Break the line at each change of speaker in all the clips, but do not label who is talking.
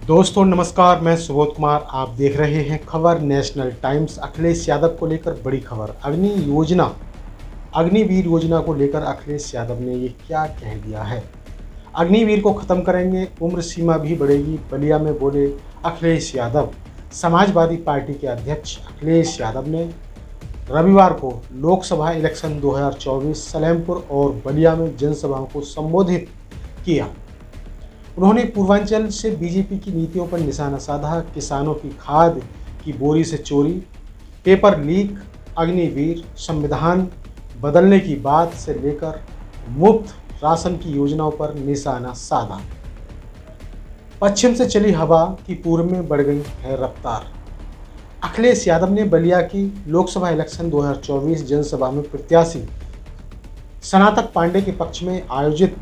दोस्तों नमस्कार, मैं सुबोध कुमार। आप देख रहे हैं खबर नेशनल टाइम्स। अखिलेश यादव को लेकर बड़ी खबर। अग्निवीर योजना को लेकर अखिलेश यादव ने ये क्या कह दिया है। अग्निवीर को खत्म करेंगे, उम्र सीमा भी बढ़ेगी, बलिया में बोले अखिलेश यादव। समाजवादी पार्टी के अध्यक्ष अखिलेश यादव ने रविवार को लोकसभा इलेक्शन 2024 सलेमपुर और बलिया में जनसभाओं को संबोधित किया। उन्होंने पूर्वांचल से बीजेपी की नीतियों पर निशाना साधा। किसानों की खाद की बोरी से चोरी, पेपर लीक, अग्निवीर, संविधान बदलने की बात से लेकर मुफ्त राशन की योजनाओं पर निशाना साधा। पश्चिम से चली हवा की पूर्व में बढ़ गई है रफ्तार। अखिलेश यादव ने बलिया की लोकसभा इलेक्शन 2024 जनसभा में प्रत्याशी सनातन पांडे के पक्ष में आयोजित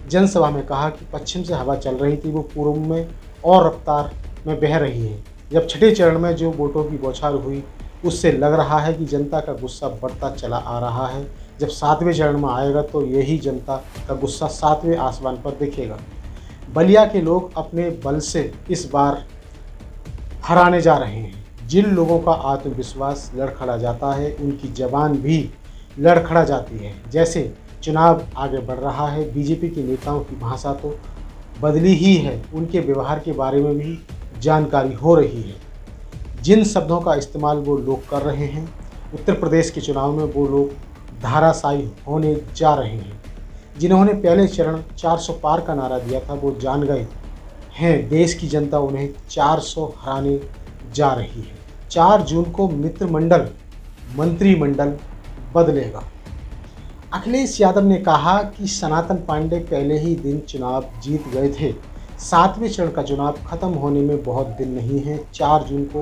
जनसभा में कहा कि पश्चिम से हवा चल रही थी, वो पूर्व में और रफ्तार में बह रही है। जब छठे चरण में जो वोटों की बौछार हुई, उससे लग रहा है कि जनता का गुस्सा बढ़ता चला आ रहा है। जब सातवें चरण में आएगा तो यही जनता का गुस्सा सातवें आसमान पर दिखेगा। बलिया के लोग अपने बल से इस बार हराने जा रहे हैं। जिन लोगों का आत्मविश्वास लड़खड़ा जाता है, उनकी जबान भी लड़खड़ा जाती है। जैसे चुनाव आगे बढ़ रहा है, बीजेपी के नेताओं की भाषा तो बदली ही है, उनके व्यवहार के बारे में भी जानकारी हो रही है। जिन शब्दों का इस्तेमाल वो लोग कर रहे हैं, उत्तर प्रदेश के चुनाव में वो लोग धाराशायी होने जा रहे हैं। जिन्होंने पहले चरण 400 पार का नारा दिया था, वो जान गए हैं देश की जनता उन्हें 400 हराने जा रही है। 4 जून को मंत्रिमंडल बदलेगा। अखिलेश यादव ने कहा कि सनातन पांडे पहले ही दिन चुनाव जीत गए थे। सातवें चरण का चुनाव खत्म होने में बहुत दिन नहीं है। 4 जून को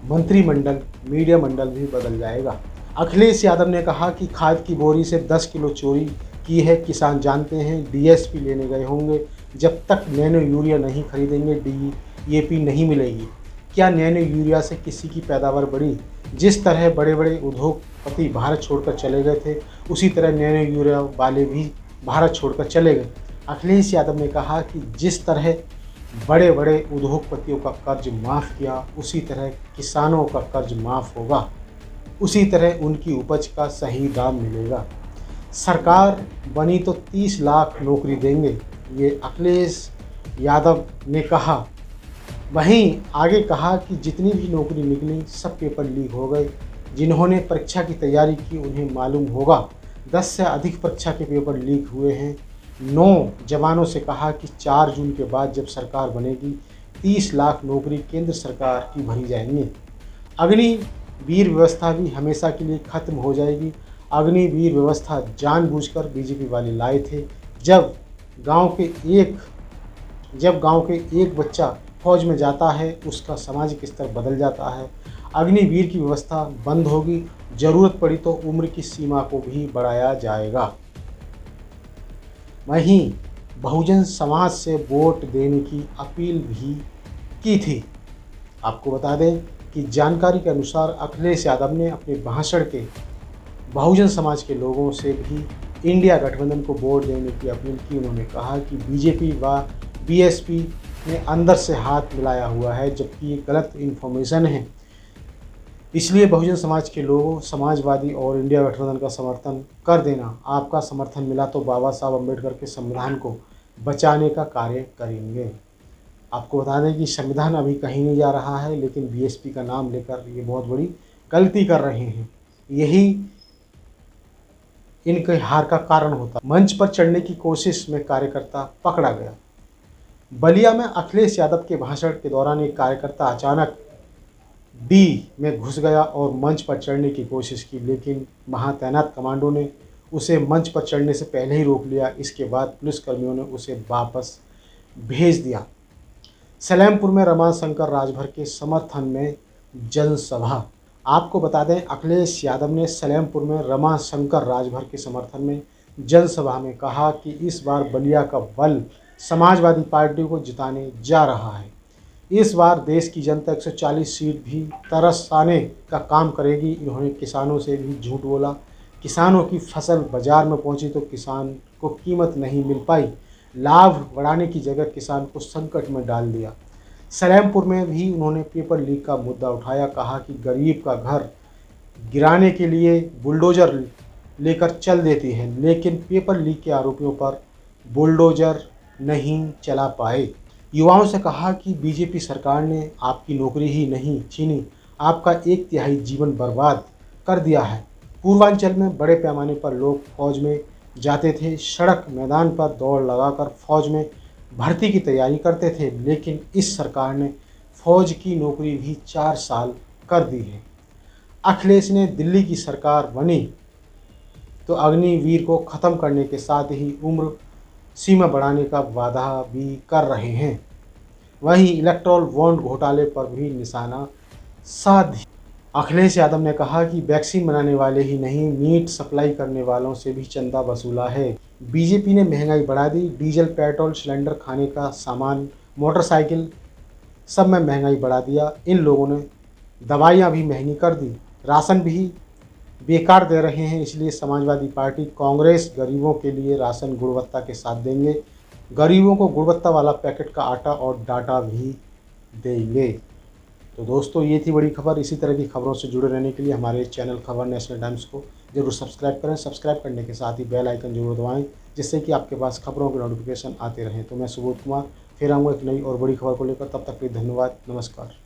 मंत्रिमंडल, मीडिया मंडल भी बदल जाएगा। अखिलेश यादव ने कहा कि खाद की बोरी से 10 किलो चोरी की है। किसान जानते हैं, डीएसपी लेने गए होंगे। जब तक नैनो यूरिया नहीं खरीदेंगे, डीएपी नहीं मिलेगी। क्या नैनो यूरिया से किसी की पैदावार बढ़ी? जिस तरह बड़े बड़े उद्योगपति भारत छोड़कर चले गए थे, उसी तरह नैनो यूरिया वाले भी भारत छोड़कर चले गए। अखिलेश यादव ने कहा कि जिस तरह बड़े बड़े उद्योगपतियों का कर्ज माफ़ किया, उसी तरह किसानों का कर्ज माफ़ होगा, उसी तरह उनकी उपज का सही दाम मिलेगा। सरकार बनी तो 30 लाख नौकरी देंगे, ये अखिलेश यादव ने कहा। वहीं आगे कहा कि जितनी भी नौकरी निकली, सब पेपर लीक हो गए। जिन्होंने परीक्षा की तैयारी की, उन्हें मालूम होगा 10 से अधिक परीक्षा के पेपर लीक हुए हैं। 9 जवानों से कहा कि 4 जून के बाद जब सरकार बनेगी, 30 लाख नौकरी केंद्र सरकार की भरी जाएंगी। अग्निवीर व्यवस्था भी हमेशा के लिए खत्म हो जाएगी। अग्निवीर व्यवस्था जानबूझकर बीजेपी वाले लाए थे। जब गांव के एक बच्चा फौज में जाता है, उसका सामाजिक स्तर बदल जाता है। अग्निवीर की व्यवस्था बंद होगी। जरूरत पड़ी तो उम्र की सीमा को भी बढ़ाया जाएगा। वहीं बहुजन समाज से वोट देने की अपील भी की थी। आपको बता दें कि जानकारी के अनुसार अखिलेश यादव ने अपने भाषण के बहुजन समाज के लोगों से भी इंडिया गठबंधन को वोट देने की अपील की। उन्होंने कहा कि बीजेपी व बीएसपी ने अंदर से हाथ मिलाया हुआ है, जबकि ये गलत इन्फॉर्मेशन है। इसलिए बहुजन समाज के लोगों, समाजवादी और इंडिया गठबंधन का समर्थन कर देना। आपका समर्थन मिला तो बाबा साहब अम्बेडकर के संविधान को बचाने का कार्य करेंगे। आपको बता दें कि संविधान अभी कहीं नहीं जा रहा है, लेकिन बीएसपी का नाम लेकर ये बहुत बड़ी गलती कर रहे हैं। यही इनके हार का कारण होता। मंच पर चढ़ने की कोशिश में कार्यकर्ता पकड़ा गया। बलिया में अखिलेश यादव के भाषण के दौरान एक कार्यकर्ता अचानक डी में घुस गया और मंच पर चढ़ने की कोशिश की, लेकिन वहां तैनात कमांडो ने उसे मंच पर चढ़ने से पहले ही रोक लिया। इसके बाद पुलिसकर्मियों ने उसे वापस भेज दिया। सलेमपुर में रमाशंकर राजभर के समर्थन में जनसभा। आपको बता दें, अखिलेश यादव ने सलेमपुर में रमाशंकर राजभर के समर्थन में जनसभा में कहा कि इस बार बलिया का बल समाजवादी पार्टी को जिताने जा रहा है। इस बार देश की जनता 140 सीट भी तरसाने का काम करेगी। इन्होंने किसानों से भी झूठ बोला। किसानों की फसल बाजार में पहुंची तो किसान को कीमत नहीं मिल पाई। लाभ बढ़ाने की जगह किसान को संकट में डाल दिया। सलेमपुर में भी उन्होंने पेपर लीक का मुद्दा उठाया, कहा कि गरीब का घर गिराने के लिए बुलडोजर लेकर चल देती है, लेकिन पेपर लीक के आरोपियों पर बुलडोजर नहीं चला पाए। युवाओं से कहा कि बीजेपी सरकार ने आपकी नौकरी ही नहीं छीनी, आपका 1/3 जीवन बर्बाद कर दिया है। पूर्वांचल में बड़े पैमाने पर लोग फौज में जाते थे, सड़क मैदान पर दौड़ लगाकर फौज में भर्ती की तैयारी करते थे, लेकिन इस सरकार ने फौज की नौकरी भी 4 साल कर दी है। अखिलेश ने दिल्ली की सरकार बनी तो अग्निवीर को खत्म करने के साथ ही उम्र सीमा बढ़ाने का वादा भी कर रहे हैं। वहीं इलेक्ट्रॉल बॉन्ड घोटाले पर भी निशाना साध दिया। अखिलेश यादव ने कहा कि वैक्सीन बनाने वाले ही नहीं, मीट सप्लाई करने वालों से भी चंदा वसूला है। बीजेपी ने महंगाई बढ़ा दी, डीजल, पेट्रोल, सिलेंडर, खाने का सामान, मोटरसाइकिल सब में महंगाई बढ़ा दिया। इन लोगों ने दवाइयाँ भी महंगी कर दी, राशन भी बेकार दे रहे हैं। इसलिए समाजवादी पार्टी, कांग्रेस गरीबों के लिए राशन गुणवत्ता के साथ देंगे। गरीबों को गुणवत्ता वाला पैकेट का आटा और डाटा भी देंगे। तो दोस्तों, ये थी बड़ी खबर। इसी तरह की खबरों से जुड़े रहने के लिए हमारे चैनल खबर नेशनल टाइम्स को जरूर सब्सक्राइब करें। सब्सक्राइब करने के साथ ही बेल आइकन जरूर दबाएं, जिससे कि आपके पास खबरों के नोटिफिकेशन आते रहें। तो मैं सुबोध कुमार फिर आऊँगा एक नई और बड़ी खबर को लेकर। तब तक के लिए धन्यवाद, नमस्कार।